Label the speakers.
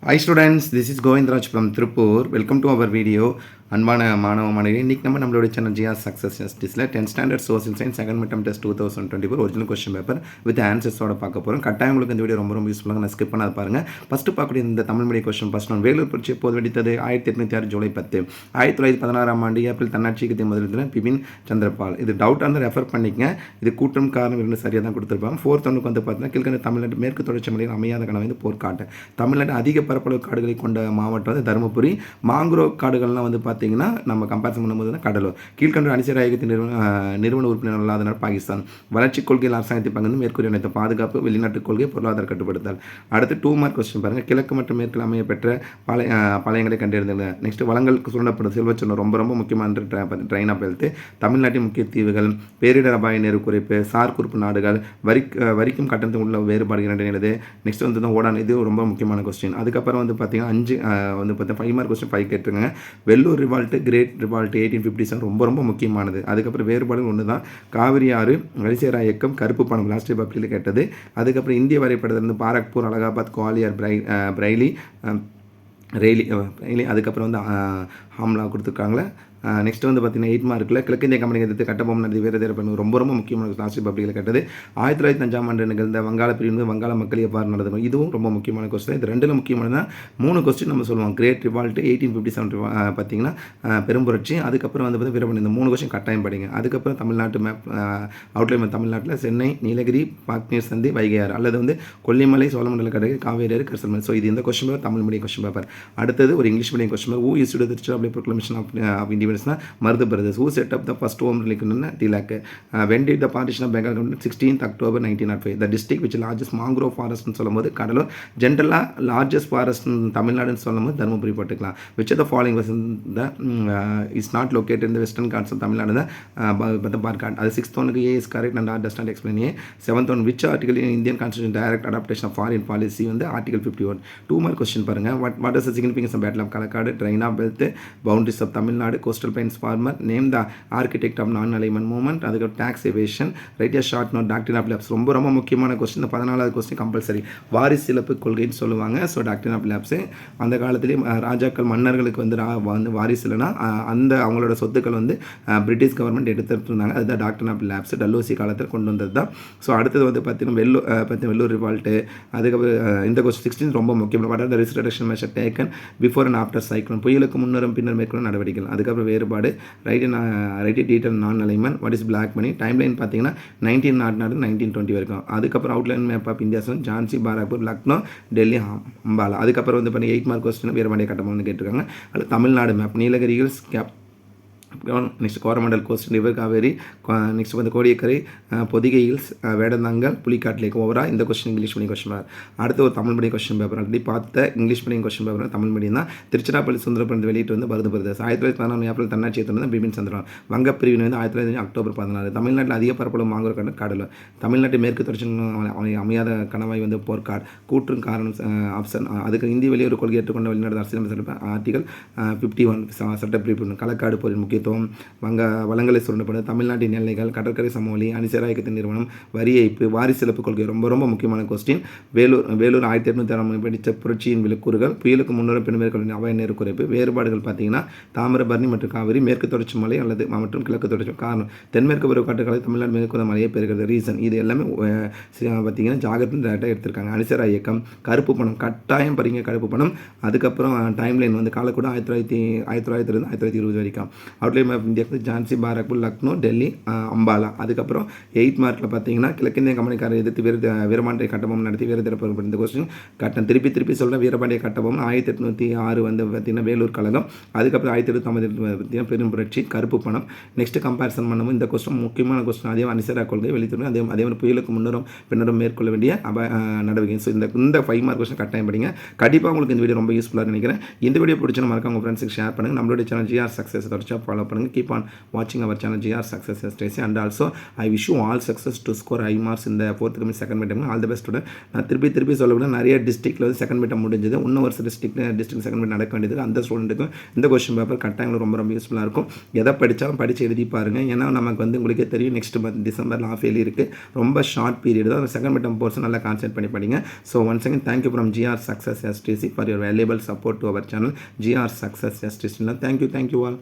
Speaker 1: Hi students, this is Govindraj from Tripur. Welcome to our video. அன்பான மாணவ மாணவி இன்றைக்கி நம்மளோட சேனல் ஜிஆர் சக்ஸஸ் டெஸ்ட்டில் 10th standard social science second midterm test 2024 original question paper with ஆன்சர்ஸோட பார்க்க போகிறோம். கட்டாயம் உங்களுக்கு இந்த வீடியோ ரொம்ப யூஸ்ஃபுல்லாக நான் ஸ்கிப் பண்ணாத பாருங்கள். ஃபஸ்ட்டு பார்க்கக்கூடிய இந்த Tamil medium question first one Vellore புரட்சி எப்போது வெடித்தது 1806 ஜூலை 10. 1916 ஆண்டு ஏப்ரல் தன்னாட்சிக்கு முதலில் பிபின் சந்திரபால். இது டவுட்டாக இருந்தால் ரெஃபர் பண்ணிக்கங்க. இது கூட்டம் காரணம் இருந்து சரியாக தான் கொடுத்துருப்பாங்க. ஃபோர்த் ஒன்றுக்கு வந்து பார்த்தீங்கன்னா கீழ்கண்ட தமிழ்நாட்டு மேற்கு தொடர்ச்சி மலையில் அமையாத கனவு வந்து போர்க்காட்டு. தமிழ்நாட்டு அதிக பரப்பளவு காடுகளை கொண்ட மாவட்டம் வந்து தருமபுரி. மாங்குரோ காடுகள்லாம் வந்து பார்த்தீங்கன்னா நம்ம கம்பேரிசன் பண்ணும்போது கடலூர். கீழ்கண்ட அணிசர் ஆயகத்தின் நிறுவன உறுப்பினர் அல்லாதனர் பாகிஸ்தான். வளர்ச்சி கொள்கையில் அரசாங்கத்தை பங்கு மேற்கூறிய அனைத்து பாதுகாப்பு வெளிநாட்டு கொள்கை பொருளாதார கட்டுப்படுத்தல். அடுத்து 2 மார்க் கொஸ்டின் பாருங்கள். கிழக்கு மற்றும் மேற்கில் அமைய பெற்ற பாளையங்களை கண்டறிந்தது. நெக்ஸ்ட் வளங்களுக்கு சுரண்டப்படும் செல்வச்சொன்னம் ரொம்ப முக்கியமான ட்ரைன் ஆஃப் ஹெல்த். தமிழ்நாட்டின் முக்கிய தீவுகள், பேரிடர் அபாய நேரு குறைப்பு, சார் குறிப்பு நாடுகள், வரிக்கும் கட்டணத்தில் உள்ள வேறுபாடு இரண்டு. நெக்ஸ்ட் வந்து தான் ஓடான். இது ரொம்ப முக்கியமான கொஸ்டின். அதுக்கப்புறம் வந்து பார்த்தீங்கன்னா 5 வந்து பார்த்தீங்கன்னா 5 மார்க் கொஸ்டின் 5 கேட்டுருங்க. வெள்ளூர் ரிவால்ட்டு, கிரேட் ரிவால்ட் 1857 ரொம்ப முக்கியமானது. அதுக்கப்புறம் வேறுபாடு ஒன்று தான். காவிரி ஆறு, அரிசேரா இயக்கம், கருப்பு பணம் லாஸ்ட் பப்ளியில் கேட்டது. அதுக்கப்புறம் இந்திய வரைபடத்திலிருந்து பாரக்பூர், அலகாபாத், குவாலியர், பிரைலி, அதுக்கப்புறம் வந்து ஹாம்லா கொடுத்துருக்காங்களே. நெக்ஸ்ட் வந்து பார்த்தீங்கன்னா 8 மார்க்கில் கிழக்கிந்திய கம்பெனி எதிர்த்து கட்டபொம்மன் நடத்தி வேறு பண்ணி ரொம்ப முக்கியமான லாஸ்ட் பப்ளிக்கில் கேட்டது. 1905 ஆண்டு நிகழ்ந்த வங்காள பிரிவு வங்காள மக்கள் எவ்வாறு நடந்தது, இதுவும் ரொம்ப முக்கியமான கொஸ்டின். இது ரெண்டில் முக்கியமானதான் 3 கொஸ்டின் நம்ம சொல்லுவோம். கிரேட் ரிவால்ட் 1857 பார்த்தீங்கன்னா பெரும்புரட்சி. அதுக்கப்புறம் வந்து வீரபணி. இந்த 3 கொஸ்டின் கட்டாயம் படிங்க. அதுக்கப்புறம் தமிழ்நாட்டு மேப் அவுட்லைன். தமிழ்நாட்டில் சென்னை, நீலகிரி, பாக்நீர் சந்தி, வைகையாறு அல்லது வந்து கொல்லிமலை, சோழமண்டல கடற்கரை, காவேரி ஆறு, கரிசல்மலை. ஸோ இது இந்த question paper Tamil medium question paper. அடுத்தது ஒரு English medium question paper. Who issued the Tiruchirappalli proclamation of independence Marudhu brothers. Who set up the first home rule league Tilak. When did the partition of Bengal government 16th October 1905. The district which largest mangrove ஃபாரஸ்ட்னு சொல்லும்போது கடலூர். ஜென்ரலாக largest forest தமிழ்நாடுன்னு சொல்லும்போது தருமபுரி போட்டுக்கலாம். Which of the following was the is not located in the western God's of Tamil Nadu தான் பார்க்காட். அது 6th ஒனுக்கு A is correct and R does not explain A. 7th one which article in Indian constitution direct adaptation of foreign policy வந்து article 51. 2 mark question பாருங்கள். What is the significance of battle of Kalakkad, drain of wealth, boundaries of Tamil Nadu, coastal plains former, name the architect of non alignment movement, அதுக்கு tax evasion, write a short note, doctrine of labs. ரொம்ப முக்கியமான question. இந்த 14வது question compulsory. வாரிசு இழப்பு கொள்கைன்னு சொல்லுவாங்க. So டாக்டரின் of lapse அந்த காலத்திலேயே ராஜாக்கள் மன்னர்களுக்கு வந்து வாரிசு இல்லைன்னா அந்த அவங்களோட சொத்துக்கள் வந்து பிரிட்டிஷ் கவர்மெண்ட் எடுத்துகிட்டு இருந்தாங்க. அதுதான் டாக்டரின் ஆஃப் லேப்ஸ் டல்லோசி காலத்தில் கொண்டு வந்தது தான். ஸோ அடுத்தது வந்து பார்த்தீங்கன்னா வெள்ளூர் ரிவால்ட்டு. அதுக்கப்புறம் இந்த கொஸ்டின் 16 ரொம்ப முக்கியம். What are the risk reduction measure taken before and after cyclone. புயலுக்கு முன்னரும் பின்னர் மேற்கொள்ள நடவடிக்கைகள். அதுக்கப்புறம் வேறுபாடு, right detail non alignment, what is black money. Timeline பார்த்தீங்கன்னா 1900 1920 வரைக்கும். அதுக்கப்புறம் outline map of India Jhansi, Barrackpore, Lucknow, Delhi, Ambala. அதுக்கப்புறம் வந்து பண்ணி 8 மார்க் கொஸ்டின் வீரபாண்டிய கட்டபொம்மன் கேட்டிருக்காங்க. அது Tamil Nadu map, Nilgiri hills, next Coromandel coast, river Kaveri, next வந்து கோடியக்கரை, பொதிகை ஹில்ஸ், வேடந்தாங்கல், புலிக்காட் லேக். ஓவராக இந்த question English medium question paper. அடுத்து ஒரு Tamil medium question paper. Already பார்த்த English medium question paper Tamil medium தான். திருச்சிராப்பள்ளி சுந்தரபுரம் வெளியிட்டு வந்து மருது பிரதேச. 1914 ஏப்ரல் தன்னாட்சி வந்து பிபின் சந்திரபால். வங்க பிரிவினை வந்து 1905 அக்டோபர் 14. தமிழ்நாட்டில் அதிக பரப்பளவு மாங்குற கடல் கடலூர். தமிழ்நாட்டு மேற்கு தொடர்ச்சி அமையாத கணவாய் வந்து போர்க்காடு. கூற்றும் காரணம் ஆப்ஷன். அதுக்கு இந்திய வெளியுறவு கொள்கை ஏற்றுக்கொண்ட வெளிநாடு அரசியலமைப்பு ஆர்டிகல் 51 சட்டப்பிரிவு. களக்காடு போரின் முக்கியத்துவம். வளங்களை சுரண்டப்படும் தமிழ்நாட்டின் எல்லைகள், கடற்கரை சமவெளி, அணிசர் ஆயகத்தின் நிறுவனம், வரி ஏய்ப்பு, வாரிசு இழப்பு கொள்கை ரொம்ப முக்கியமான கொஸ்டின். வேலூர் 1806 படித்த புரட்சியின் விழுக்கூறுகள், புயலுக்கு முன்னரும் பின்னர் அபாய நேரு குறைப்பு. வேறுபாடுகள் பார்த்தீங்கன்னா தாமிரபரணி மற்றும் காவிரி, மேற்கு தொடர்ச்சி மலை அல்லது மற்றும் கிழக்கு தொடர்ச்சி. காரணம் தென்மேற்கு பருவக்காட்டுகளை தமிழ்நாடு மேற்கு மலையை பெறுகிறது. ரீசன் இது எல்லாமே பார்த்தீங்கன்னா ஜாகிரத்தின் டேட்டா எடுத்திருக்காங்க. அணிசரா இயக்கம், கருப்பு பணம் கட்டாயம் படிங்க கருப்பு பணம். அதுக்கப்புறம் டைம்லைன் வந்து காலக்கூட 1920 1920 வரைக்கும். Outline of India Jhansi, Barrackpore, Lucknow, Delhi, Ambala. அதுக்கப்புறம் 8 மார்க்கில் பார்த்தீங்கன்னா கிழக்கிந்திய கம்பெனிக்காரரை எதிர்த்து வீரபாண்டிய கட்டபொம்மன் நடத்தி வேறு திறப்பது. இந்த கொஸ்டின் கட்டம் திருப்பி சொல்கிறேன். வீரபாண்டிய கட்டபொம்மன் 1806 வந்து பார்த்தீங்கன்னா வேலூர் கழகம். அதுக்கப்புறம் 1858 பார்த்தீங்கன்னா பெரும்புரட்சி, கருப்பு பணம். நெக்ஸ்ட் கம்பேரிசன் பண்ணும்போது இந்த கொஸ்டின் முக்கியமான கொஸ்டின். அதே அணிசரா கொள்கை வெளியிட்டு அதே மாதிரி புயலுக்கு முன்னரும் பின்னரும் மேற்கொள்ள வேண்டிய நடவடிக்கை. ஸோ இந்த 5 மார்க் கொஸ்டின் கட்டாயம் படிங்க. கண்டிப்பாக உங்களுக்கு இந்த வீடியோ ரொம்ப யூஸ்ஃபுல்லாக நினைக்கிறேன். இந்த வீடியோ பிடிச்சா மறக்காம உங்கள் ஃப்ரெண்ட்ஸுக்கு ஷேர் பண்ணுங்கள். நம்மளுடைய சேனல் ஜிஆர் சக்ஸஸ் தொடர்ச்சியாக ஃபாலோ ஃபாலோ பண்ணுங்கள். கீப் ஆன் வாட்சிங் our channel GR Success STC. And also I wish you all success to score high marks இந்த 4th coming second midterm. All the best student. நான் திருப்பி சொல்லக்கூட நிறைய டிஸ்ட்ரிக்ட்டில் வந்து second midterm முடிஞ்சது. இன்னும் ஒரு சில டிஸ்ட்ரிக்ட் செகண்ட் மீட் நடக்க வேண்டியது. அந்த ஸ்டூடெண்ட்டுக்கும் இந்த கொஸ்டின் பேப்பர் கட்டாயம் ரொம்ப யூஸ்ஃபுல்லாக இருக்கும். எதை படித்தாலும் படித்து எழுதி பாருங்கள். ஏன்னா நமக்கு வந்து உங்களுக்கே தெரியும் நெக்ஸ்ட் மந்த் டிசம்பரில் ஆஃப் இயர்லி இருக்குது. ரொம்ப ஷார்ட் பீரியட் தான். செகண்ட் மீட்டம் போர்ஷன் நல்லா கான்சென்ட்ரேட் பண்ணி படிங்க. So once again thank you from GR Success STC for your valuable support to our channel GR Success STC. Thank you all.